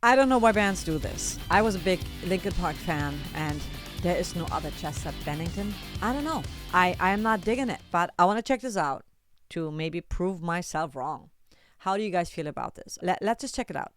I don't know why bands do this. I was a big Linkin Park fan, and there is no other Chester Bennington. I don't know. I am not digging it, but I want to check this out to maybe prove myself wrong. How do you guys feel about this? Let's just check it out.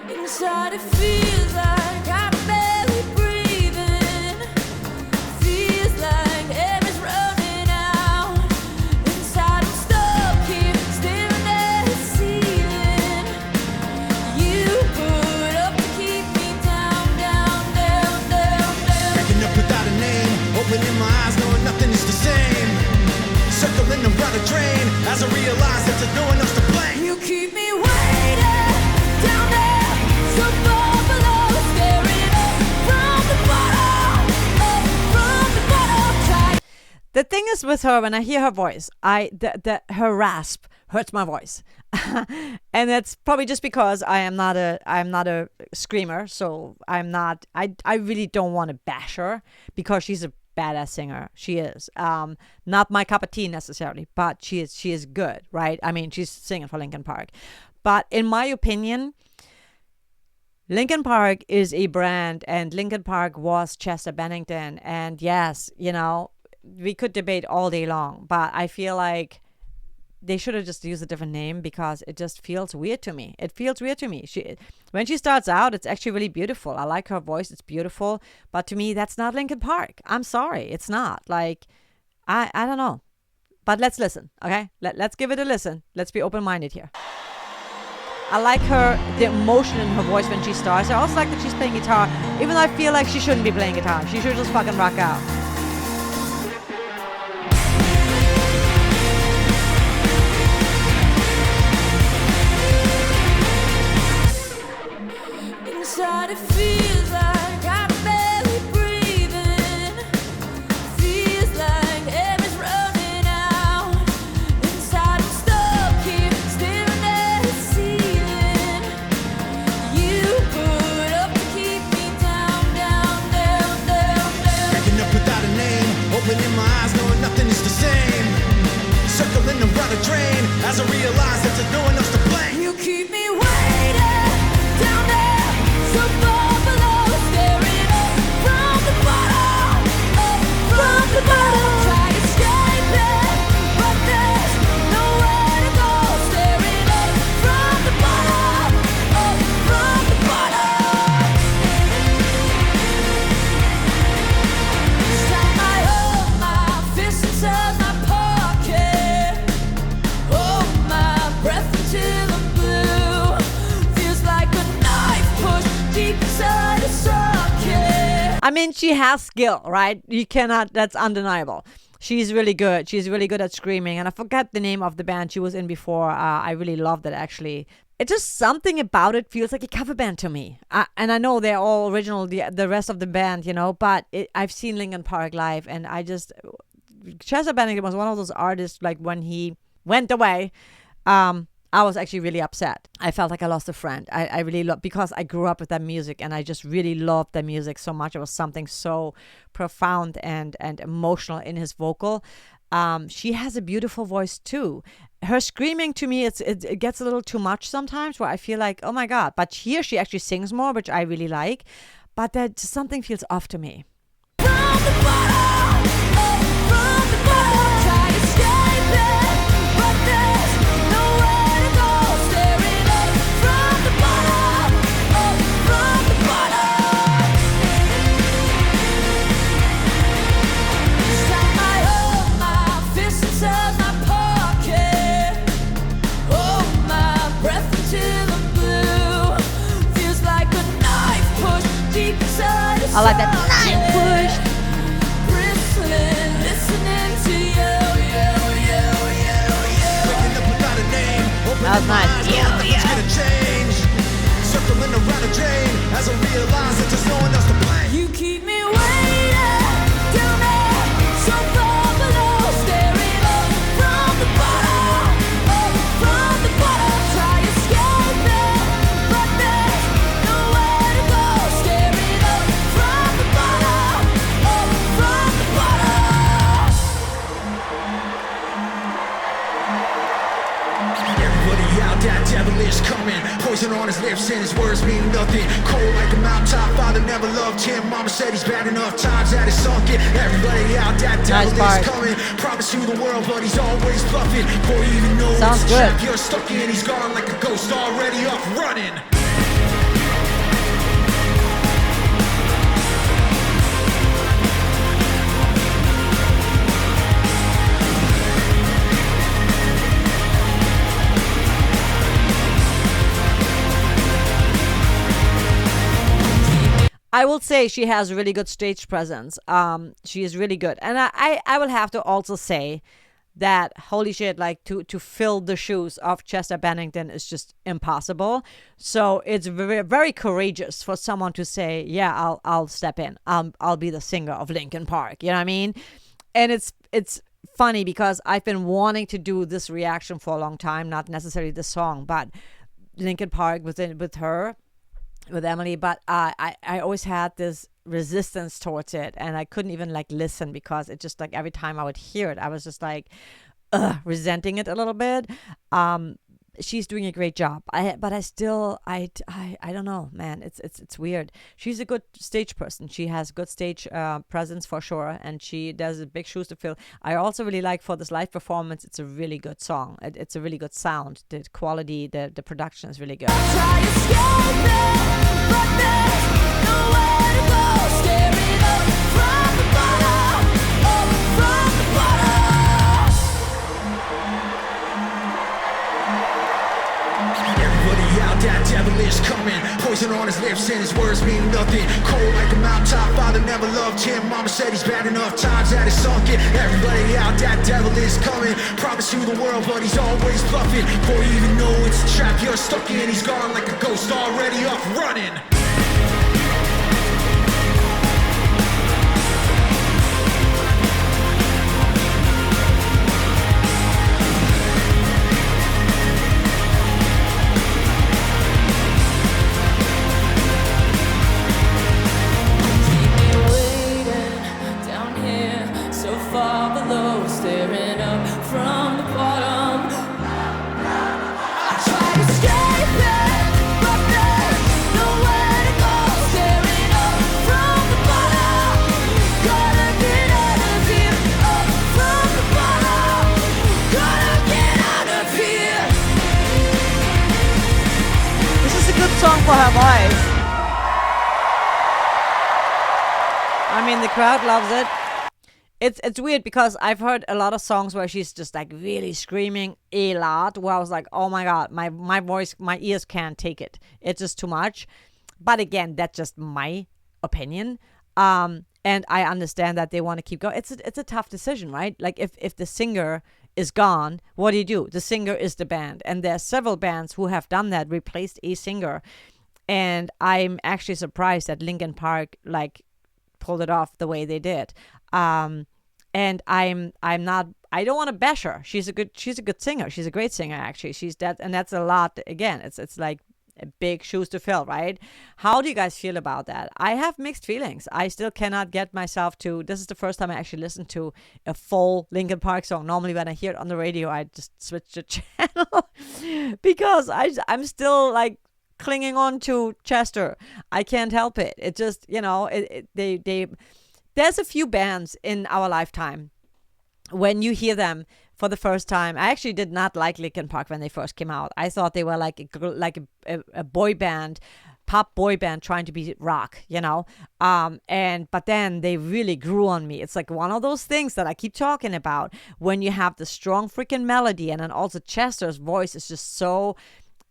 Inside it feels like I'm barely breathing. Feels like air is running out. Inside I'm stuck here, staring at the ceiling. You put up to keep me down, down, down, down, down. Waking up without a name, opening my eyes, knowing nothing is the same. Circling around a drain, as I realize that there's no one else to blame. You keep me waiting down there, so far below, staring up from the bottom, up from the bottom. The thing is with her, when I hear her voice, her rasp hurts my voice, and that's probably just because I'm not a screamer, so I really don't want to bash her because she's a badass singer. She is not my cup of tea necessarily, but she is good, right? I mean, she's singing for Linkin Park, but in my opinion, Linkin Park is a brand, and Linkin Park was Chester Bennington. And yes, we could debate all day long, but I feel like they should have just used a different name because it just feels weird to me. It feels weird to me. When she starts out, it's actually really beautiful. I like her voice. It's beautiful. But to me, that's not Linkin Park. I'm sorry. It's not. Like, I don't know. But let's listen, okay? Let's give it a listen. Let's be open-minded here. I like the emotion in her voice when she starts. I also like that she's playing guitar, even though I feel like she shouldn't be playing guitar. She should just fucking rock out. Inside it feels like I'm barely breathing. Feels like air is running out. Inside I'm stuck here, staring at the ceiling. You put up to keep me down, down, down, down, down. Waking up without a name, opening my eyes, knowing nothing is the same. Circling around a drain, as I realize that there's no one else to blame. You keep me waiting down there, so far below, staring up from the bottom, up from the bottom. Try to escape it, but there's nowhere to go. Staring up from the bottom, up from the bottom. This time I hold my fist inside my pocket, hold my breath until I'm blue. Feels like a knife pushed deep inside a socket. I mean, she has skill, right? That's undeniable. She's really good. She's really good at screaming. And I forgot the name of the band she was in before. I really loved it, actually. It's just something about it feels like a cover band to me. And I know they're all original, the rest of the band, but I've seen Linkin Park live, and Chester Bennington was one of those artists, like when he went away, I was actually really upset. I felt like I lost a friend. I really loved, because I grew up with that music, and I just really loved that music so much. It was something so profound and emotional in his vocal. She has a beautiful voice too. Her screaming, to me, it gets a little too much sometimes, where I feel like, oh my God. But here she actually sings more, which I really like. But that something feels off to me. From the bottom, up from the bottom. Try to escape it, but there's nowhere to go. Staring up from the bottom, up from the bottom. This time I hold my fist inside my pocket, hold my breath until I'm blue. Feels like a knife pushed deep inside a I like that knife push. Bristling, listening to you, you, you, you, you. Waking up without a name, opening That was my nice. eyes, knowing nothing's gonna change. Circling around a drain, as I realize that there's no one else to blame. You keep me waiting down there, so far below, staring up from the bottom, up from the bottom. Try Everybody out, that devil is coming. Poison on his lips and his words mean nothing. Cold like a mountaintop, father never loved him. Mama said he's bad enough times that it's sunken. Everybody out, that devil Nice is coming. Promise you the world, but he's always bluffing. Before you even know Sounds it's a good. trap, you're stuck in. He's gone like a ghost, already up running. I will say she has really good stage presence. She is really good, and I will have to also say that holy shit, like to fill the shoes of Chester Bennington is just impossible. So it's very, very courageous for someone to say, yeah, I'll step in. I'll be the singer of Linkin Park. You know what I mean? And it's funny because I've been wanting to do this reaction for a long time, not necessarily the song, but Linkin Park with her. With Emily, but I always had this resistance towards it, and I couldn't even like listen because it just like every time I would hear it, I was just like resenting it a little bit. She's doing a great job. But I still I don't know, man. It's weird. She's a good stage person. She has good stage presence for sure, and she does big shoes to fill. I also really like for this live performance. It's a really good song. It's a really good sound. The quality, the production is really good. Try escaping, but there's nowhere to go. Staring up from the bottom, up from the bottom. Everybody out, that devil is coming. Poison on his lips and his words mean nothing. Cold like a mountaintop, father never loved him. Mama said he's bad enough times that it's sunken. Everybody out, that devil is coming. Promise you the world, but he's always bluffing. Before you even know it's a trap, you're stuck in. He's gone like a ghost, already up running. Far below, staring up from the bottom. I tried escaping, but there's nowhere to go. Staring up from the bottom, gotta get out of here. Up from the bottom, gotta get out of here. This is a good song for her voice. I mean, the crowd loves it. It's weird because I've heard a lot of songs where she's just like really screaming a lot, where I was like, oh my god, my voice, my ears can't take it. It's just too much. But again, that's just my opinion. And I understand that they want to keep going. It's a tough decision, right? Like if the singer is gone, what do? The singer is the band, and there are several bands who have done that, replaced a singer. And I'm actually surprised that Linkin Park like pulled it off the way they did. And I'm not, I don't want to bash her. She's a good singer. She's a great singer, actually. And that's a lot. Again, it's like big shoes to fill, right? How do you guys feel about that? I have mixed feelings. I still cannot get myself to, this is the first time I actually listened to a full Linkin Park song. Normally when I hear it on the radio, I just switch the channel because I'm still like clinging on to Chester. I can't help it. It just, there's a few bands in our lifetime when you hear them for the first time. I actually did not like Linkin Park when they first came out. I thought they were like a boy band, pop boy band trying to be rock, but then they really grew on me. It's like one of those things that I keep talking about when you have the strong freaking melody, and then also Chester's voice is just so,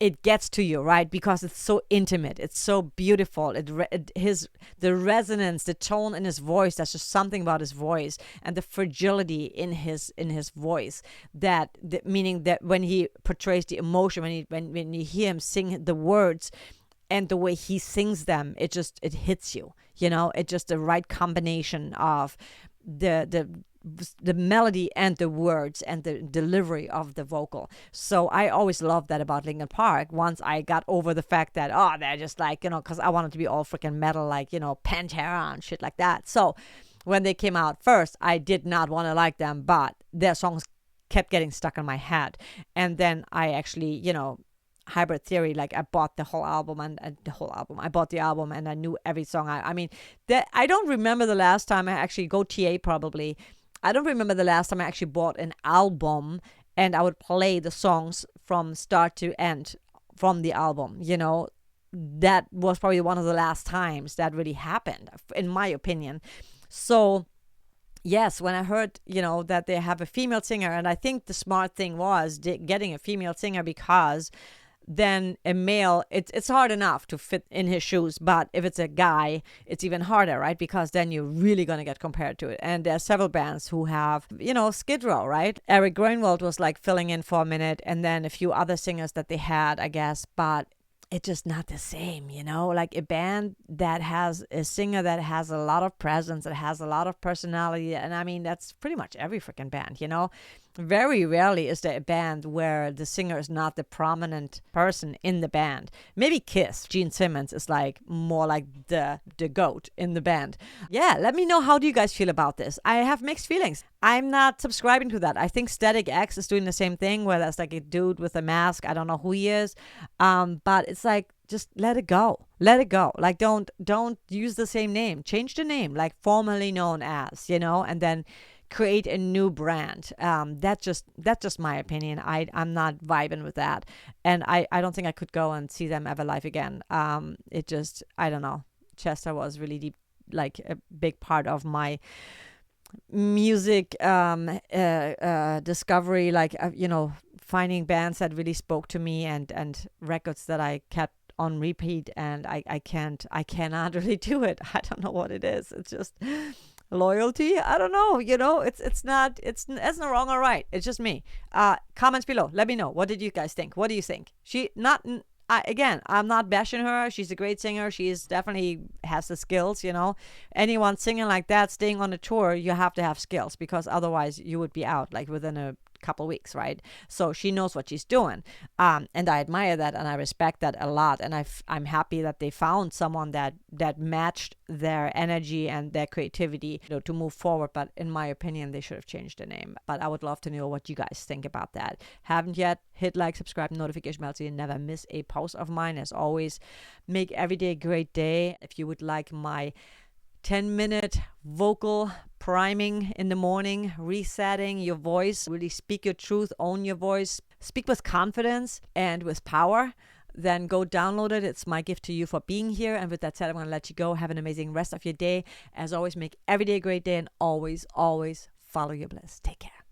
it gets to you, right? Because it's so intimate, it's so beautiful. The resonance, the tone in his voice. That's just something about his voice and the fragility in his voice. Meaning that when he portrays the emotion, when you hear him sing the words, and the way he sings them, it hits you. It's just the right combination of the melody and the words and the delivery of the vocal. So I always loved that about Linkin Park. Once I got over the fact that, they're just like, because I wanted to be all freaking metal, like, Pantera and shit like that. So when they came out first, I did not want to like them, but their songs kept getting stuck in my head. And then I actually, Hybrid Theory, like I bought the whole album I bought the album and I knew every song. I mean, that I don't remember the last time I actually go TA probably. I don't remember the last time I actually bought an album and I would play the songs from start to end from the album. That was probably one of the last times that really happened, in my opinion. So yes, when I heard, that they have a female singer, and I think the smart thing was getting a female singer, because then a male, it's hard enough to fit in his shoes, but if it's a guy, it's even harder, right? Because then you're really going to get compared to it. And there are several bands who have, Skid Row, right? Eric Grönwald was like filling in for a minute, and then a few other singers that they had, I guess, but it's just not the same, like a band that has a singer that has a lot of presence, that has a lot of personality. And I mean, that's pretty much every freaking band, Very rarely is there a band where the singer is not the prominent person in the band. Maybe Kiss, Gene Simmons is like more like the goat in the band. Yeah, let me know, how do you guys feel about this? I have mixed feelings. I'm not subscribing to that. I think Static X is doing the same thing, where there's like a dude with a mask. I don't know who he is. But it's like, just let it go. Let it go. Like, don't use the same name. Change the name, like formerly known as, and then create a new brand. That's just my opinion. I'm not vibing with that. And I don't think I could go and see them ever live again. It just, I don't know. Chester was really deep, like a big part of my music discovery, like finding bands that really spoke to me, and records that I kept on repeat, and I cannot really do it. I don't know what it is. It's just loyalty. I don't know. It's not wrong or right. It's just me. Comments below. Let me know. What did you guys think? What do you think? Again, I'm not bashing her. She's a great singer. She's definitely has the skills, Anyone singing like that, staying on a tour, you have to have skills, because otherwise you would be out like within a couple weeks, right? So she knows what she's doing. And I admire that, and I respect that a lot. And I'm happy that they found someone that matched their energy and their creativity, to move forward. But in my opinion, they should have changed the name. But I would love to know what you guys think about that. Haven't yet? Hit like, subscribe, notification bell, so you never miss a post of mine. As always, make every day a great day. If you would like my 10-minute vocal priming in the morning, resetting your voice, really speak your truth, own your voice, speak with confidence and with power, then go download it. It's my gift to you for being here. And with that said, I'm going to let you go. Have an amazing rest of your day. As always, make every day a great day, and always, always follow your bliss. Take care.